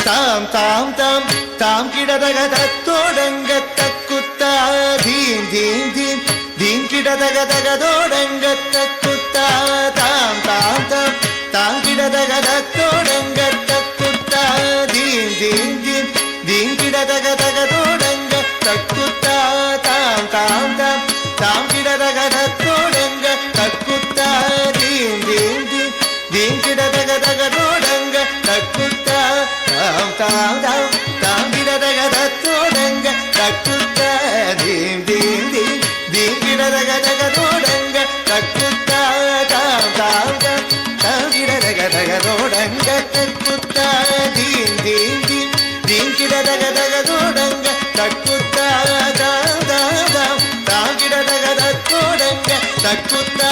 தாம் தாம் தாம் தாம் கிடதக தத்தோடங்க தக்குத்தா தீம் தீம் தீம் தீம் கிடதக தகதோடங்க தக்குத்தா தாம் தாம் தாம் தாம் கிடதக தத்தோடங்க தக்குத்தா தீம் தீம் தீம் தீம் கிடதக தகதோடங்க தக்குத்தா தாம் தாம் தாம் தாம் கிடதக தத்தோடங்க தக்குத்தா தீம் தீம் தீம் தீம் கிடதக தகதோடங்க தக்குத்தா தாம் தாம் தாம் தாம் கிடதக தத்தோடங்க தக்குத்தா தீம் தீம் தீம் தீம் கிடதக தகதோடங்க தக்குத்தா தாம் தாம் தாம் தாம் கிடதக தகதோடங்க தக்குத்தா தீம் தீம் தீம் தீம் கிடதக தகதோடங்க தக்குத்தா தாம் தாம் தாம் தாம் கிடதக தத்தோடங்க தக்குத்தா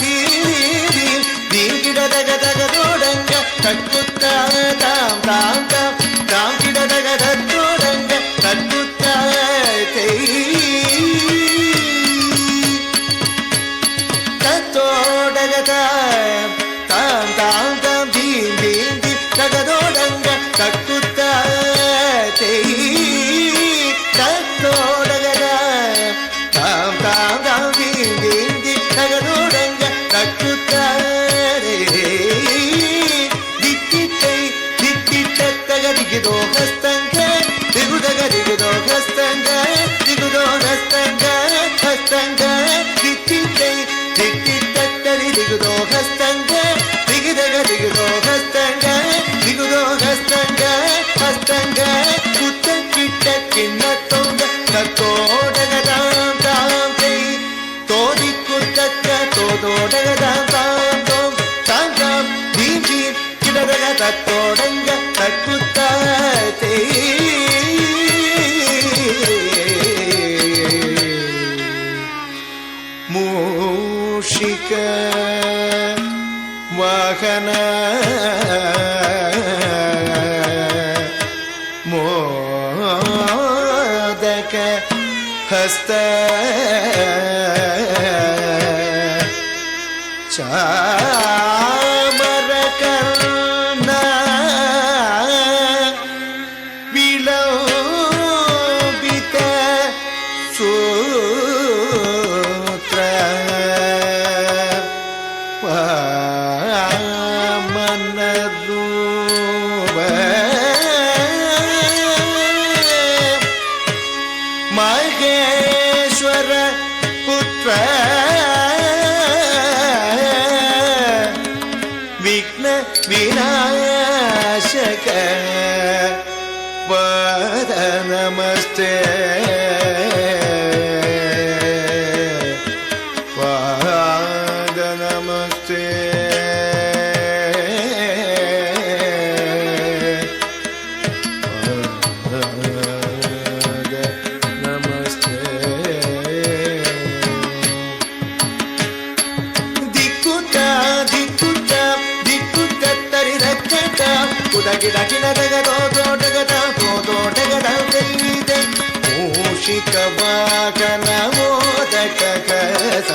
தீம் தீம் தீம் கிடதக தகதோடங்க தக்குத்தா தாம் தாம் தாம் தாம் கிடதக தத்தோடங்க தக்குத்தா தத்தோடக தாம் தாம் தாம் தீம் தீம் தீம் தகதோடங்க தக்குத்தா தத்தோடக தாம் தாம் தாம் தீம் தீம் தீம் தகதோடங்க தக்குத்தா தித்தித்தை தித்தித்தக திகுதோ ஹஸ்தங்க திகுதக திகுதோ ஹஸ்தங்க திகுதோ ஹஸ்தங்க ஹஸ்தங்க தித்தித்தை தித்தித்தரி திகுதோ ஹஸ்தங்க திகுதக திகுதோ ஹஸ்தங்க திகுதோ ஹஸ்தங்க ஹஸ்தங்க குத்த கிட்ட கிண்ணத்தோங்க தத்தோடக தாம் தாம் செய் தோதி குத்தக்க தோதோடக தாம் தாம் தோம் தாம் தாம் தீம் தீம் கிடதக தத்தோடங்க தக்குத்தா மூஷிக வாகன மோதக ஹஸ்த சாமர கர்ண விலோபித சூத்ர வாமன ரூப மகேஸ்வர புத்திர விக்ன விநாயக பத நமஸ்தே பத நமஸ்தே ಮೂಷಿಕ ವಾಹನ ಮೋದಕ ಕಸ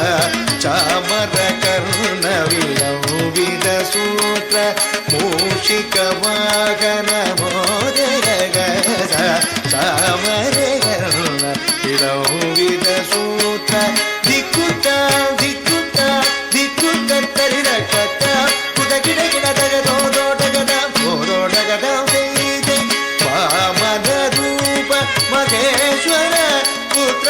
ಚಾಮರ ಕರ್ಣ ವಿಲೋವಿದ ಸೂತ್ರ ಮೂಷಿಕ ವಾಹನ ಮೋದಕ ಕಸ ಚಾಮರ ಕರ್ಣ ವಿಲೋವಿದ ಸೂತ್ರ ದಿಕ್ಕುತ್ತ ದಿಕ್ಕುತ್ತ ದಿಕ್ಕುತ್ತ ತರಿರಕತ್ತ ಕುದ ಗಿಡ ಗಿಡ ತಗದೋದೋಟಗದ ಹೋದೋಟಗದ ವಾಮನ ರೂಪ ಮಹೇಶ್ವರ ಪುತ್ರ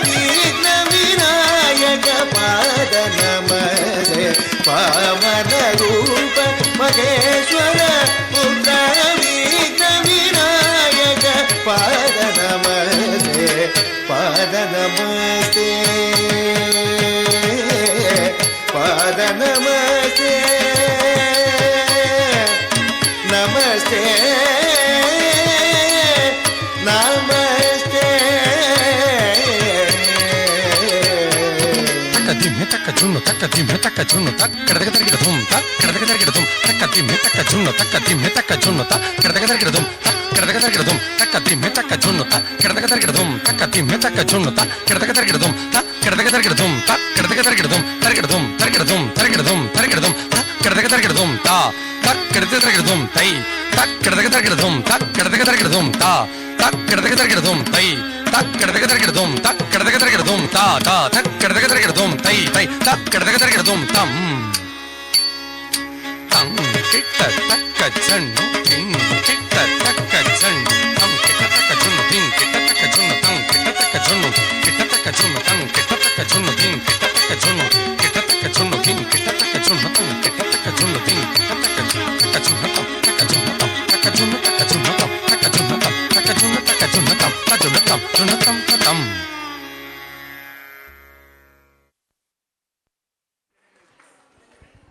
ವಿಘ್ನ ವಿನಾಯಕ ಪಾದ ನಮಸ್ತೆ ವಾಮನ ರೂಪ ಮಹೇಶ್ವರ ಪುತ್ರ ವಿಘ್ನ ವಿನಾಯಕ ಪಾದ ನಮಸ್ತೆ ಪಾದ ನಮಸ್ತೆ ಪಾದ ನಮಸ್ತೆ ನಮಸ್ತೆ ನಮಸ್ತೆ ತಕ್ಕ ಜುನ್ನು ತಕ್ಕ ದಿಮ್ಮೆ ತಕ್ಕ ಜುನ್ನು ತಕ್ಕ ಕೆಡದಗ ತರಗಿಡ ಧೂಮ್ ತಕ್ಕ ಕೆಡದಗ ತರಗಿಡ ಧೂಮ್ ತಕ್ಕ ದಿಮ್ಮೆ ತಕ್ಕ ಜುನ್ನು ತಕ್ಕ ದಿಮ್ಮೆ ತಕ್ಕ ಜುನ್ನು ತಕ್ಕ ಕೆಡದಗ ತರಗಿಡ ಧೂಮ್ ತಕ್ಕ ಕೆಡದಗ ತರಗಿಡ ಧೂಮ್ ತಕ್ಕ ದಿಮ್ಮೆ ತಕ್ಕ ಜುನ್ನು ತಕ್ಕ ಕೆಡದಗ ತರಗಿಡ ಧೂಮ್ ತಕ್ಕ ದಿಮ್ಮೆ ತಕ್ಕ ಜುನ್ನು ತಕ್ಕ ಕೆಡದಗ ತರಗಿಡ ಧೂಮ್ ತಕ್ಕ ಕೆಡದಗ ತರಗಿಡ ಧೂಮ್ ತಕ್ಕ ಕೆಡದಗ ತರಗಿಡ ಧೂಮ್ ತರಗಿಡ ಧೂಮ್ ತರಗಿಡ ಧೂಮ್ ತರಗಿಡ ಧೂಮ್ ತರಗಿಡ ಧೂಮ್ ತಕ್ಕ ಕೆಡದಗ ತರಗಿಡ ಧೂಮ್ ತಾ ತಕ್ಕ ಕೆಡದಗ ತರಗಿಡ ಧೂಮ್ ತೈ தக்கடதக தரகிடதும் தக்கடதக தரகிடதும் தா தக்கடதக தரகிடதும் தை தக்கடதக தரகிடதும் தக்கடதக தரகிடதும் தா தா தக்கடதக தரகிடதும் தை தை தக்கடதக தரகிடதும் தம் தம் கிட்ட தக்க சன்னு திங் கிட்ட தக்க சன்னு தம் கிட்ட தக்க ஜுன்னு திங் கிட்ட தக்க ஜுன்னு தம் கிட்ட தக்க ஜுன்னு கிட்ட தக்க ஜுன்னு தம் கிட்ட தக்க ஜுன்னு திங் கிட்ட தக்க ஜுன்னு கிட்ட தக்க ஜுன்னு திங் கிட்ட தக்க ஜுன்னு தம் கிட்ட தக்க ஜுன்னு திங்